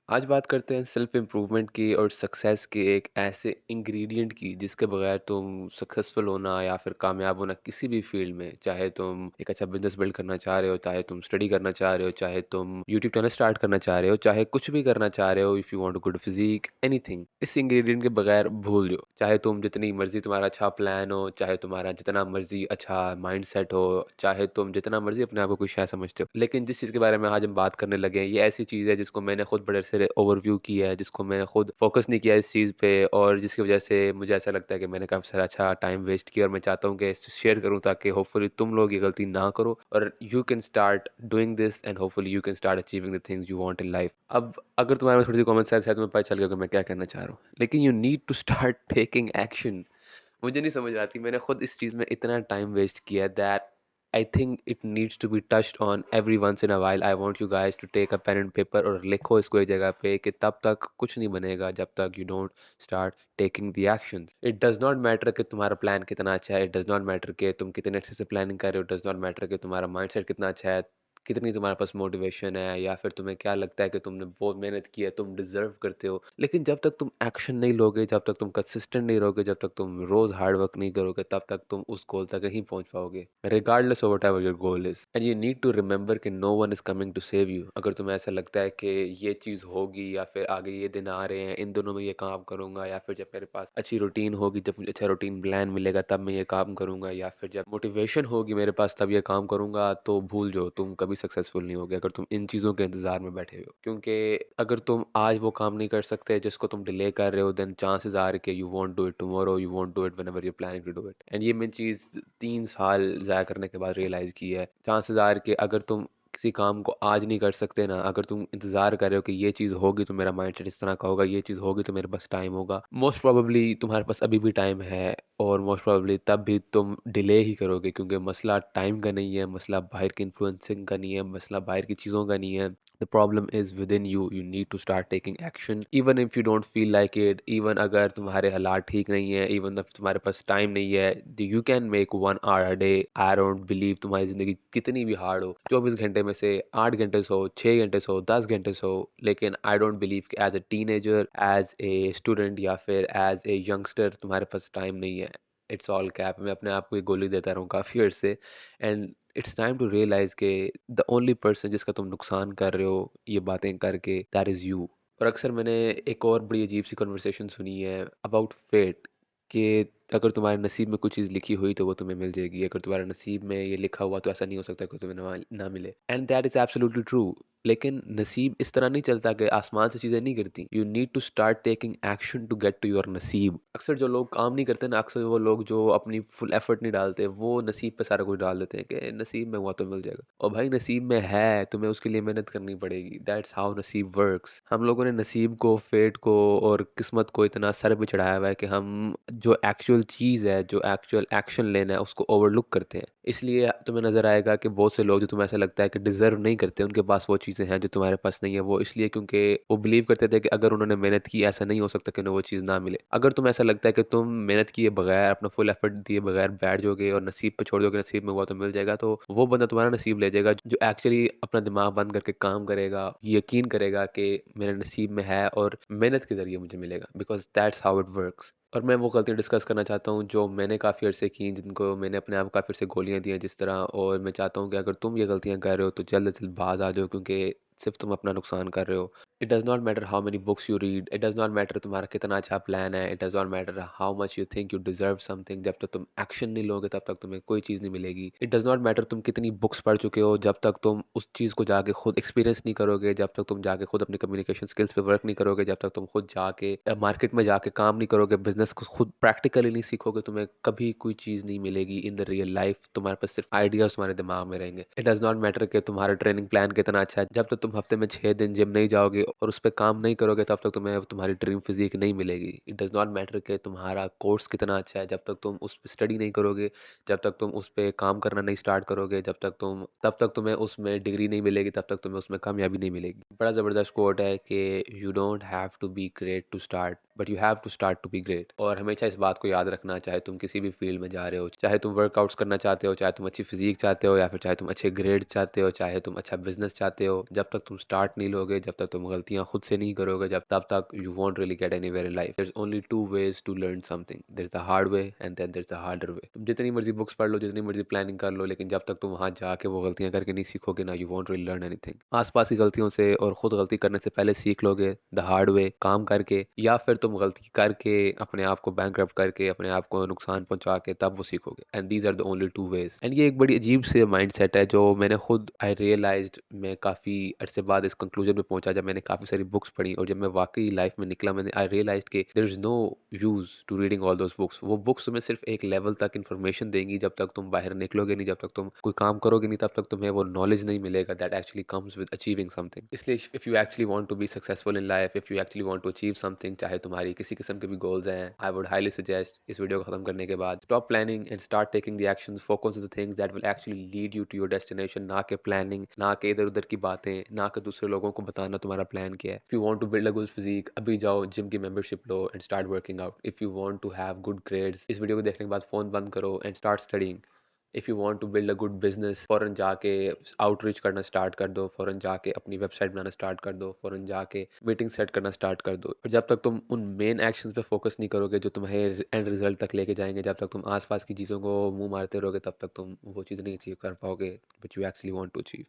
आज बात करते हैं सेल्फ इम्प्रूवमेंट की और सक्सेस के एक ऐसे इंग्रेडिएंट की जिसके बगैर तुम सक्सेसफुल होना या फिर कामयाब होना किसी भी फील्ड में, चाहे तुम एक अच्छा बिजनेस बिल्ड करना चाह रहे हो, चाहे तुम स्टडी करना चाह रहे हो, चाहे तुम यूट्यूब चैनल स्टार्ट करना चाह रहे हो, चाहे कुछ भी करना चाह रहे हो, if you want good physique anything, इस इंग्रेडिएंट के बगैर भूल जाओ। चाहे तुम जितनी मर्जी तुम्हारा अच्छा प्लान हो, चाहे तुम्हारा जितना मर्जी अच्छा माइंड सेट हो, चाहे तुम जितना मर्जी अपने आप को कुछ है समझते हो, लेकिन जिस चीज़ के बारे में आज हम बात करने लगे हैं ये ऐसी चीज़ है जिसको मैंने खुद बड़े से ओवरव्यू किया है, जिसको मैंने खुद फोकस नहीं किया इस चीज़ पे, और जिसकी वजह से मुझे ऐसा लगता है कि मैंने काफ़ी सारा अच्छा टाइम वेस्ट किया, और मैं चाहता हूँ कि इसको शेयर करूँ ताकि होपफुली तुम लोग ये गलती ना करो और you can start doing this and hopefully you can start achieving the things you want in life. अब अगर तुम्हारे में थोड़ी सी कॉमन सेंस है तुम्हें पता चल गया कि मैं क्या कहना चाह रहा हूँ, लेकिन you need to start taking action. मुझे नहीं समझ आती, मैंने खुद इस चीज़ में इतना टाइम वेस्ट किया है that I think it needs to be touched on every once in a while. I want you guys to take a pen and paper और लिखो इसको एक जगह पे कि तब तक कुछ नहीं बनेगा जब तक you don't start taking the actions. It does not matter कि तुम्हारा प्लान कितना अच्छा है, इट डज नॉट मैटर कि तुम कितने अच्छे से प्लानिंग कर रहे हो, इट डज नॉट मैटर कि तुम्हारा माइंडसेट कितना अच्छा है, कितनी तुम्हारे पास मोटिवेशन है, या फिर तुम्हें क्या लगता है कि तुमने बहुत मेहनत की है, तुम डिजर्व करते हो। लेकिन जब तक तुम एक्शन नहीं लोगे, जब तक तुम कंसिस्टेंट नहीं रहोगे, जब तक तुम रोज हार्ड वर्क नहीं करोगे, तब तक तुम उस गोल तक नहीं पहुंच पाओगे, regardless of whatever your goal is. And you need to remember कि no one is coming to save you. अगर तुम्हें ऐसा लगता है कि ये चीज़ होगी या फिर आगे ये दिन आ रहे हैं, इन दोनों में ये काम करूंगा, या फिर जब मेरे पास अच्छी रूटीन होगी, जब मुझे अच्छा रूटीन प्लान मिलेगा तब मैं ये काम करूंगा, या फिर जब मोटिवेशन होगी मेरे पास तब ये काम करूंगा, तो भूल जाओ, तुम कभी सक्सेसफुल नहीं होगे अगर तुम इन चीज़ों के इंतजार में बैठे हो। क्योंकि अगर तुम आज वो काम नहीं कर सकते जिसको तुम डिले कर रहे हो, देन चांसेस आर कि you won't do it tomorrow, you won't do it whenever you planning to do it. And ये मैं चीज़ 3 साल ज़ाया करने के बाद रियलाइज़ की है। चांसेस आर कि अगर तुम किसी काम को आज नहीं कर सकते ना, अगर तुम इंतज़ार कर रहे हो कि ये चीज़ होगी तो मेरा माइंडसेट इस तरह का होगा, ये चीज़ होगी तो मेरे पास टाइम होगा, मोस्ट प्रोबेबली तुम्हारे पास अभी भी टाइम है, और मोस्ट प्रोबेबली तब भी तुम डिले ही करोगे, क्योंकि मसला टाइम का नहीं है, मसला बाहर की इन्फ्लुएंसिंग का नहीं है, मसला बाहर की चीज़ों का नहीं है। The problem is within you. You need to start taking action even if you don't feel like it, even अगर तुम्हारे हालात ठीक नहीं है, even if तुम्हारे पास टाइम नहीं है, you can make 1 hour a day. I don't believe तुम्हारी ज़िंदगी कितनी भी हार्ड हो, 24 घंटे में से 8 घंटे सो, 6 घंटे सो, 10 घंटे सो, लेकिन आई डोंट बिलीव कि as a teenager, as a student, या फिर एज ए यंगस्टर तुम्हारे पास टाइम नहीं है। It's all cap. मैं अपने आप को ये गोली देता रहा हूँ काफ़ी अर्से, and it's time to realise के द ओनली पर्सन जिसका तुम नुकसान कर रहे हो ये बातें करके, दैट इज़ यू। और अक्सर मैंने एक और बड़ी अजीब सी कन्वर्सेशन सुनी है अबाउट फेट, कि अगर तुम्हारे नसीब में कुछ चीज़ लिखी हुई तो वो तुम्हें मिल जाएगी, अगर तुम्हारे नसीब में ये लिखा हुआ तो ऐसा नहीं हो सकता कि तुम्हें ना मिले, and that is absolutely true. लेकिन नसीब इस तरह नहीं चलता कि आसमान से चीज़ें नहीं गिरती। You need to start taking action to get to your नसीब। अक्सर जो लोग काम नहीं करते ना, अक्सर वो लोग जो अपनी फुल एफर्ट नहीं डालते, वो नसीब पे सारा कुछ डाल देते हैं कि नसीब में हुआ तो मिल जाएगा। और भाई नसीब में है, तुम्हें उसके लिए मेहनत करनी पड़ेगी। दैट्स हाउ नसीब वर्क्स। हम लोगों ने नसीब को, फेट को और किस्मत को इतना सर पे चढ़ाया हुआ है कि हम जो एक्चुअल चीज़ है, जो एक्चुअल एक्शन लेना है, उसको ओवरलुक करते हैं। इसलिए तुम्हें नज़र आएगा कि बहुत से लोग जो तुम्हें ऐसा लगता है कि डिज़र्व नहीं करते, उनके पास वो चीज़ें हैं जो तुम्हारे पास नहीं है। वो इसलिए क्योंकि वो बिलीव करते थे कि अगर उन्होंने मेहनत की, ऐसा नहीं हो सकता कि उन्हें वो चीज़ ना मिले। अगर तुम्हें ऐसा लगता है कि तुम मेहनत किए बगैर, अपना फुल एफर्ट दिए बगैर बैठ जाओगे और नसीब पे छोड़ दोगे, नसीब में हुआ तो मिल जाएगा, तो वो बंदा तुम्हारा नसीब ले जाएगा जो एक्चुअली अपना दिमाग बंद करके काम करेगा, यकीन करेगा कि मेरे नसीब में है और मेहनत के ज़रिए मुझे मिलेगा, because that's how it works. और मैं वो गलतियाँ डिस्कस करना चाहता हूँ जो मैंने काफ़ी अर्से की, जिनको मैंने अपने आप को काफ़ी अर्से गोलियाँ दी हैं जिस तरह, और मैं चाहता हूँ कि अगर तुम ये गलतियाँ कर रहे हो तो जल्द से जल्द बाज आ जाओ, क्योंकि सिर्फ तुम अपना नुकसान कर रहे हो। It does not matter how many books you read, it does not matter तुम्हारा कितना अच्छा प्लान है, it does not matter how much you think you deserve something, जब तक तुम एक्शन नहीं लोगे तब तक तुम्हें कोई चीज़ नहीं मिलेगी। इट डज़ नॉट मैटर तुम कितनी बुक्स पढ़ चुके हो, जब तक तुम उस चीज़ को जाके खुद एक्सपीरियंस नहीं करोगे, जब तक तुम जाके खुद अपनी कम्युनिकेशन स्किल्स पे वर्क नहीं करोगे, जब तक तुम खुद जाके मार्केट में जाके काम नहीं करोगे, बिजनेस को खुद प्रैक्टिकली नहीं सीखोगे, तुम्हें कभी कोई चीज़ नहीं मिलेगी इन द रियल लाइफ। तुम्हारे पास सिर्फ आइडियाज तुम्हारे दिमाग में रहेंगे। इट डज़ नॉट मैटर कि तुम्हारा ट्रेनिंग प्लान कितना अच्छा है, जब तक तुम हफ्ते में 6 दिन जिम नहीं जाओगे और उस पर काम नहीं करोगे, तब तक तुम्हें तुम्हारी ड्रीम फिजिक नहीं मिलेगी। इट डज़ नॉट मैटर कि तुम्हारा कोर्स कितना अच्छा है, जब तक तुम उस पर स्टडी नहीं करोगे, जब तक तुम उस पर काम करना नहीं स्टार्ट करोगे, तब तक तुम्हें उसमें डिग्री नहीं मिलेगी, तब तक तुम्हें उसमें कामयाबी नहीं मिलेगी। बड़ा ज़बरदस्त कोट है कि you don't have to be great to start, but you have to start to be great. और हमेशा इस बात को याद रखना, चाहे तुम किसी भी फील्ड में जा रहे हो, चाहे तुम वर्कआउट्स करना चाहते हो, चाहे तुम अच्छी फिजिक चाहते हो, या फिर चाहे तुम अच्छे ग्रेड चाहते हो, चाहे तुम अच्छा बिजनेस चाहते हो, जब तक तुम स्टार्ट नहीं लोगे, जब तक तुम गलतियाँ खुद से नहीं करोगे जब तब तक you won't really get anywhere in life. There is only 2 ways to learn something, there is the hard way and then there is the harder way. तुम जितनी मर्ज़ी बुक्स पढ़ लो, जितनी मर्ज़ी प्लानिंग कर लो, लेकिन जब तक तुम वहाँ जाके वो गलतियाँ करके नहीं सीखोगे ना, you won't really learn anything. आस-पास की गलतियों से और खुद गलती करने से पहले सीख लोगे द हार्ड वे, काम करके, या फिर तुम गलती करके अपने आप को बैंकरप्ट करके, अपने आप को नुकसान पहुँचा के तब वो सीखोगे। And these are the only 2 ways. And ये एक बड़ी अजीब से माइंडसेट है जो मैंने खुद आई रियलाइज़्ड, मैं काफ़ी अरसे बाद इस कंक्लूजन पे पहुँचा जब मैंने काफ़ी सारी बुक्स पढ़ी और जब मैं वाक़ई लाइफ़ में निकला, मैंने आई रियलाइज़्ड कि there is no use to reading all those books. वो बुक्स तुम्हें सिर्फ़ एक लेवल तक इन्फॉर्मेशन देंगी, जब तक तुम बाहर निकलोगे नहीं, जब तक तुम कोई काम करोगे नहीं, तब तक तुम्हें वो नॉलेज नहीं मिलेगा that actually comes with achieving something. इसलिए if you actually want to be successful in life, if you actually want to achieve something, चाहे तुम्हारी किसी किस्म के भी गोल्स हैं, आई वुड हाईली सजेस्ट इस वीडियो को खत्म करने के बाद stop planning and start taking the actions, focus on the things that will actually lead you to your destination. ना कि प्लानिंग, ना कि इधर उधर की बातें, ना कि दूसरे लोगों को बताना तुम्हारा प्लान क्या है। If you want to build a good physique, अभी जाओ जिम की मेंबरशिप लो and start working out. If you want to have good grades, इस वीडियो को देखने के बाद फोन बंद करो and start studying. If you want to build a good business, फ़ौरन जाके आउटरीच करना स्टार्ट कर दो, फ़ौरन जाके अपनी वेबसाइट बनाना स्टार्ट कर दो, फ़ौरन जाके मीटिंग सेट करना स्टार्ट कर दो। और जब तक तुम उन मेन एक्शंस पे फोकस नहीं करोगे जो तुम्हें एंड रिजल्ट तक लेके जाएंगे, जब तक तुम आसपास की चीज़ों को मुंह मारते रहोगे, तब तक तुम वो चीज़ नहीं अचीव कर पाओगे which you actually want to achieve.